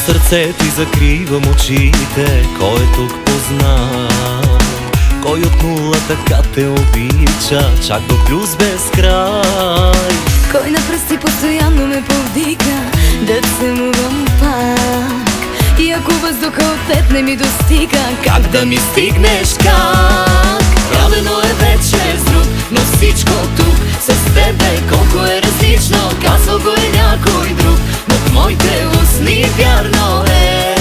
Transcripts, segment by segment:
сърцето и закривам очите. Кой е тук познал? Кой от нула така те обича, чак до плюс без край? Кой на пръсти постоянно ме повдига да целувам пак? И ако въздуха от теб не ми достига, как да ми стигнеш, как? Правено е вече с друг, но всичко тук с тебе колко е различно. Казал го е някой друг, но в моите устни вярно е.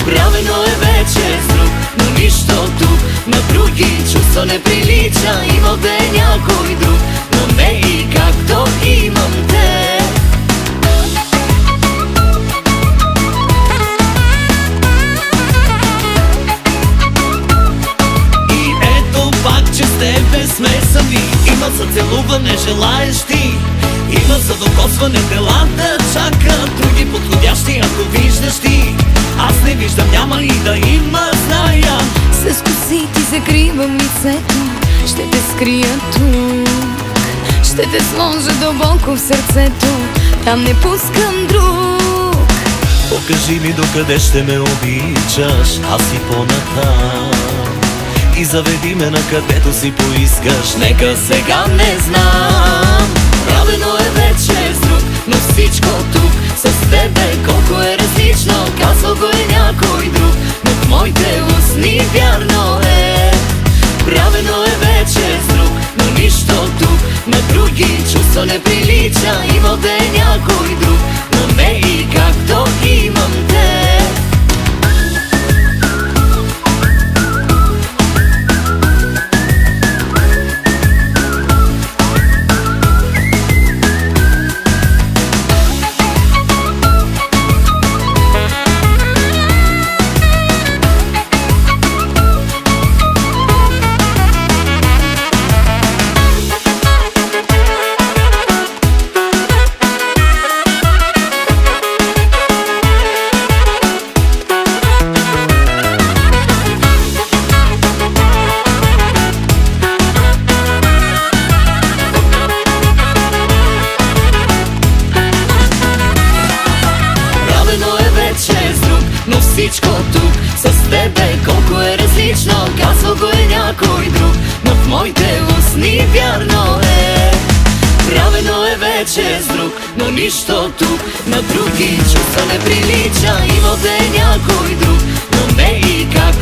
Правено е вече с друг, но нищо тук на други чувства не прилича. Имал да е някой друг, но не и както имам те. И ето пак, че с тебе сме сами. Има за целуване желаещи, има за докосване тела да чакат други подходящи, ако виждаш ти. Аз не виждам, няма и да има, зная. С коси ти закривам лицето, ще те скрия тук. Ще те сложа дълбоко в сърцето, там не пускам друг. Покажи ми докъде ще ме обичаш, аз и по-натам. И заведи ме на където си поискаш, нека сега не знам. Правено е вече с друг, но всичко тук с тебе колко е различно. Казал го е някой друг, но в моите устни вярно е. Правено е вече с друг, но нищо тук на други чувства не прилича. Имал да е някой друг, но не и както имам те. Но всичко тук с тебе колко е различно. Казал го е някой друг, но в моите устни вярно е. Правено е вече с друг, но нищо тук на други чувства не прилича. Имал да е някой друг, но не и как